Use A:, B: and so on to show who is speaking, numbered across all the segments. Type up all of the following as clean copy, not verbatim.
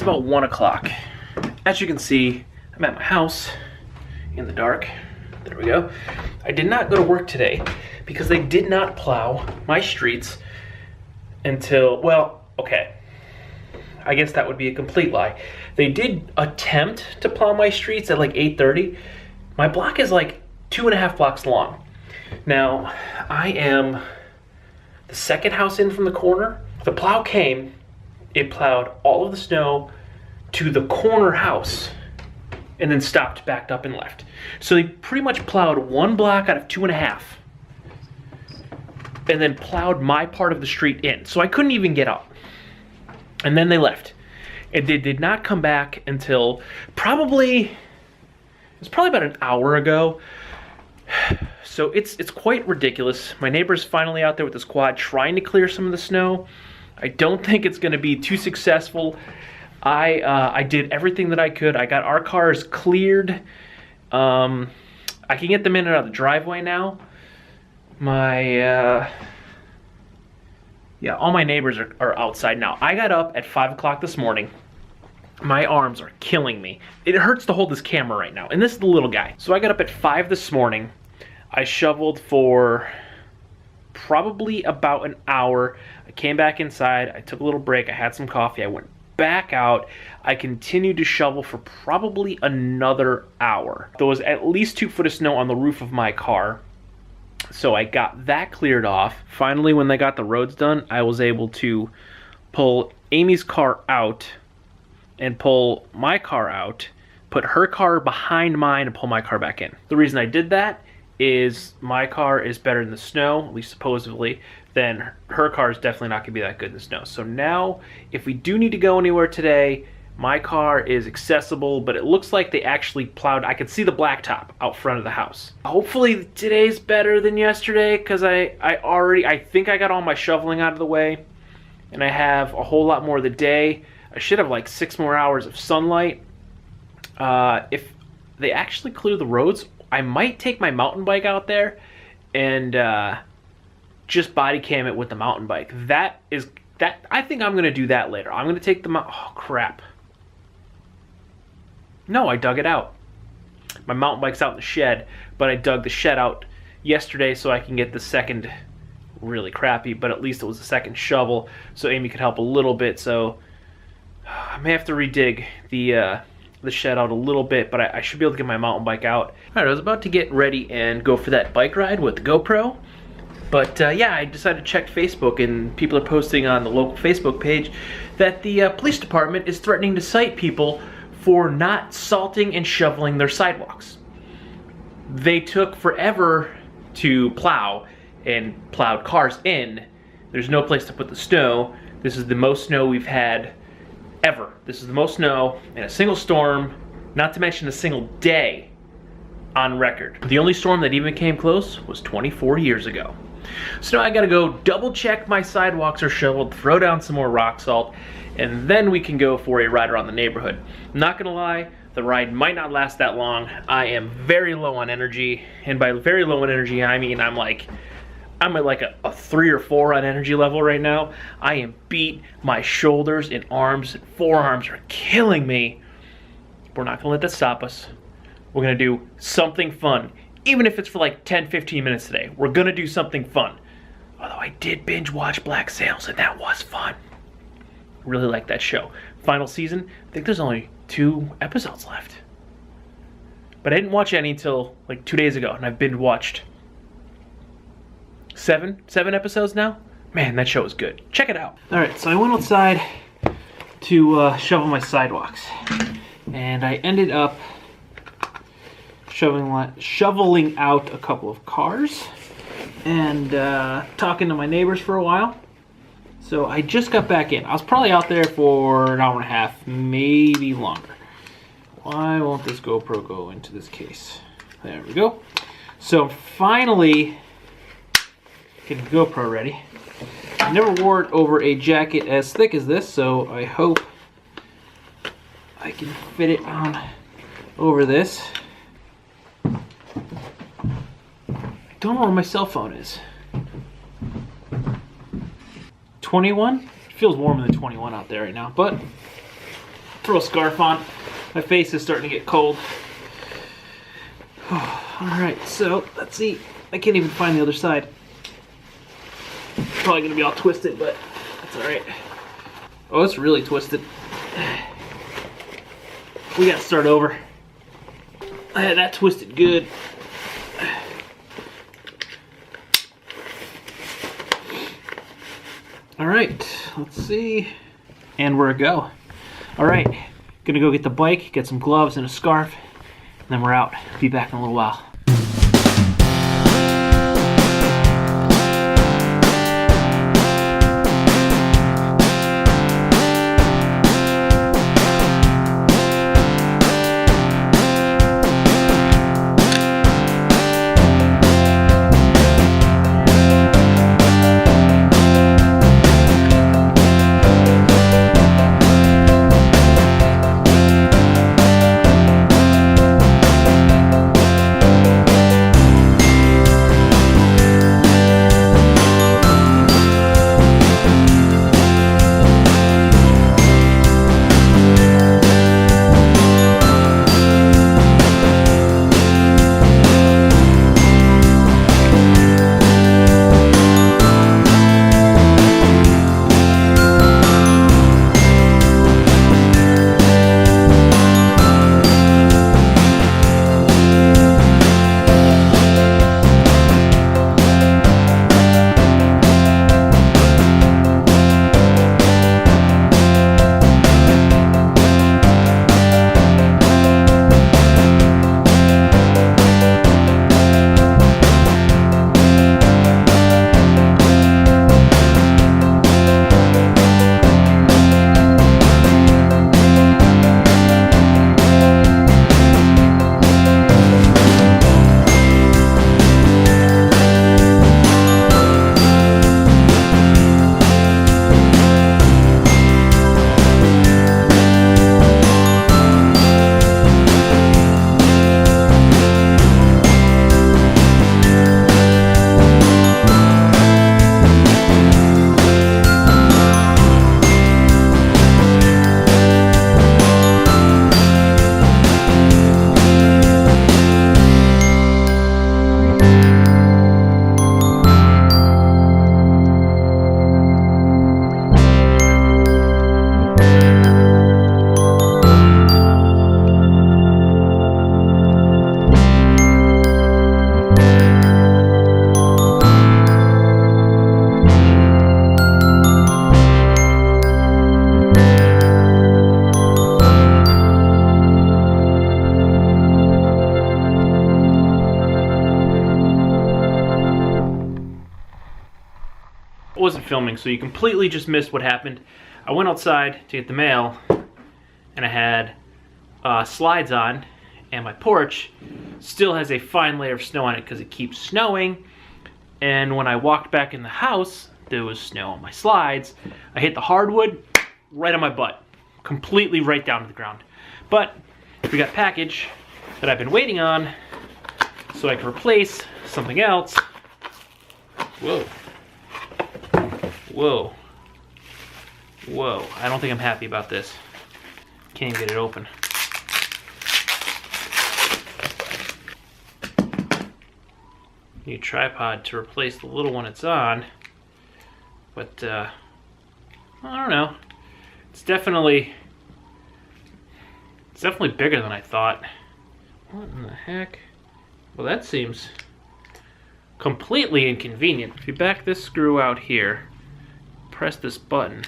A: it's about 1 o'clock. As you can see, I'm at my house in the dark. There we go. I did not go to work today because they did not plow my streets until, well, okay. I guess that would be a complete lie. They did attempt to plow my streets at like 8:30. My block is like 2.5 blocks long. Now, I am the second house in from the corner. The plow came, it plowed all of the snow to the corner house and then stopped, backed up, and left. So they pretty much plowed 1 block out of 2.5 and then plowed my part of the street in. So I couldn't even get up. And then they left. And they did not come back until probably about an hour ago. So it's quite ridiculous. My neighbor's finally out there with his quad trying to clear some of the snow. I don't think it's gonna be too successful. I did everything that I could. I got our cars cleared. I can get them in and out of the driveway now. Yeah, all my neighbors are outside now. I got up at 5 o'clock this morning. My arms are killing me. It hurts to hold this camera right now, and this is the little guy. So I got up at 5 this morning. I shoveled for probably about an hour. I came back inside, I took a little break, I had some coffee, I went back out. I continued to shovel for probably another hour. There was at least 2 foot of snow on the roof of my car. So I got that cleared off. Finally, when they got the roads done, I was able to pull Amy's car out and pull my car out, put her car behind mine and pull my car back in. The reason I did that is my car is better in the snow, at least supposedly, then her car is definitely not gonna be that good in the snow. So now, if we do need to go anywhere today, my car is accessible, but it looks like they actually plowed. I could see the blacktop out front of the house. Hopefully today's better than yesterday, because I think I got all my shoveling out of the way, and I have a whole lot more of the day. I should have like 6 more hours of sunlight. If they actually clear the roads, I might take my mountain bike out there and just body cam it with the mountain bike. I think I'm gonna do that later. I'm gonna take the oh crap. No, I dug it out. My mountain bike's out in the shed, but I dug the shed out yesterday so I can get the second, really crappy, but at least it was the second shovel, so Amy could help a little bit. So I may have to redig the shed out a little bit, but I should be able to get my mountain bike out. All right, I was about to get ready and go for that bike ride with the GoPro, but yeah, I decided to check Facebook, and people are posting on the local Facebook page that the police department is threatening to cite people for not salting and shoveling their sidewalks. They took forever to plow and plowed cars in. There's no place to put the snow. This is the most snow we've had ever. This is the most snow in a single storm, not to mention a single day on record. The only storm that even came close was 24 years ago. So now I gotta go double check my sidewalks are shoveled, throw down some more rock salt, and then we can go for a ride around the neighborhood. I'm not gonna lie, the ride might not last that long. I am very low on energy, and by very low on energy, I mean I'm at like a 3 or 4 on energy level right now. I am beat. My shoulders and arms and forearms are killing me. We're not gonna let that stop us. We're gonna do something fun. Even if it's for like 10-15 minutes today, we're gonna do something fun. Although I did binge watch Black Sails, and that was fun. Really like that show. Final season, I think there's only 2 episodes left. But I didn't watch any until like 2 days ago, and I've binge watched 7 episodes now. Man, that show is good. Check it out. All right, so I went outside to shovel my sidewalks, and I ended up shoveling out a couple of cars and talking to my neighbors for a while. So I just got back in. I was probably out there for an hour and a half, maybe longer. Why won't this GoPro go into this case? There we go. So finally getting GoPro ready. I never wore it over a jacket as thick as this, so I hope I can fit it on over this. Don't know where my cell phone is. 21? It feels warmer than 21 out there right now, but throw a scarf on. My face is starting to get cold. Alright, so let's see. I can't even find the other side. Probably gonna be all twisted, but that's alright. Oh, it's really twisted. We gotta start over. I had that twisted good. Alright, let's see. And we're a go. Alright, gonna go get the bike, get some gloves and a scarf, and then we're out. Be back in a little while. Wasn't filming, so you completely just missed what happened. I went outside to get the mail, and I had slides on, and my porch still has a fine layer of snow on it because it keeps snowing. And when I walked back in the house, there was snow on my slides. I hit the hardwood right on my butt, completely right down to the ground. But we got a package that I've been waiting on, so I can replace something else. Whoa. Whoa. Whoa. I don't think I'm happy about this. Can't even get it open. Need a tripod to replace the little one it's on. But, I don't know. It's definitely bigger than I thought. What in the heck? Well, that seems completely inconvenient. If you back this screw out here, press this button,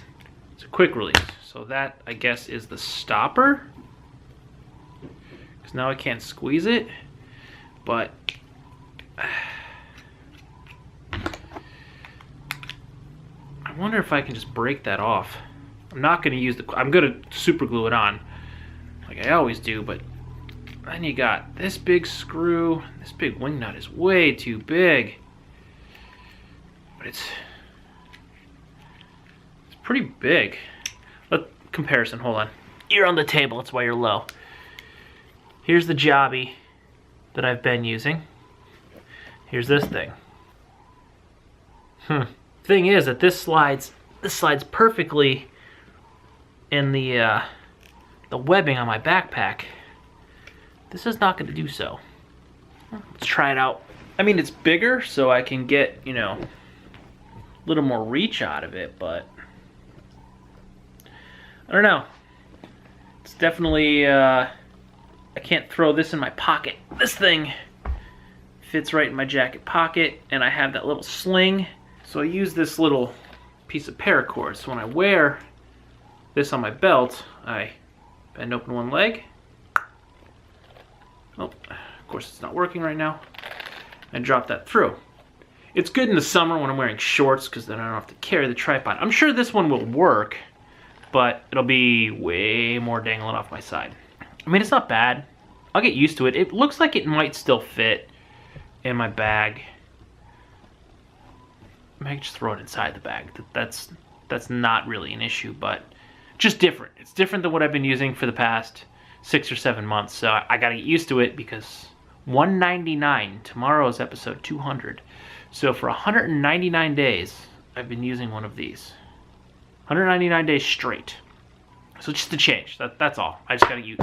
A: it's a quick release. So that, I guess, is the stopper. Because now I can't squeeze it. But I wonder if I can just break that off. I'm not going to use I'm going to super glue it on like I always do, but then you got this big screw. This big wing nut is way too big. But it's pretty big. Comparison, hold on. You're on the table, that's why you're low. Here's the jobby that I've been using. Here's this thing. Thing is that this slides perfectly in the the webbing on my backpack, this is not going to do so. Let's try it out. I mean, it's bigger, so I can get, you know, a little more reach out of it, but I don't know. It's definitely, I can't throw this in my pocket. This thing fits right in my jacket pocket, and I have that little sling. So I use this little piece of paracord. So when I wear this on my belt, I bend open one leg. Oh, of course it's not working right now. And drop that through. It's good in the summer when I'm wearing shorts because then I don't have to carry the tripod. I'm sure this one will work, but it'll be way more dangling off my side. I mean, it's not bad. I'll get used to it. It looks like it might still fit in my bag. I might just throw it inside the bag. That's not really an issue, but just different. It's different than what I've been using for the past 6 or 7 months. So I gotta get used to it because 199, tomorrow is episode 200. So for 199 days, I've been using one of these. 199 days straight. So just a change. That's all. I just gotta use.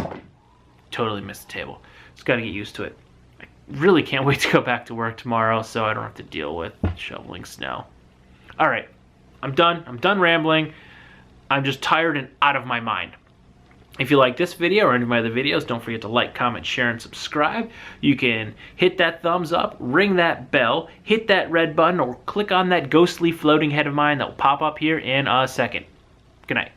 A: Totally missed the table. Just gotta get used to it. I really can't wait to go back to work tomorrow, so I don't have to deal with shoveling snow. All right, I'm done. I'm done rambling. I'm just tired and out of my mind. If you like this video or any of my other videos, don't forget to like, comment, share, and subscribe. You can hit that thumbs up, ring that bell, hit that red button, or click on that ghostly floating head of mine that will pop up here in a second. Good night.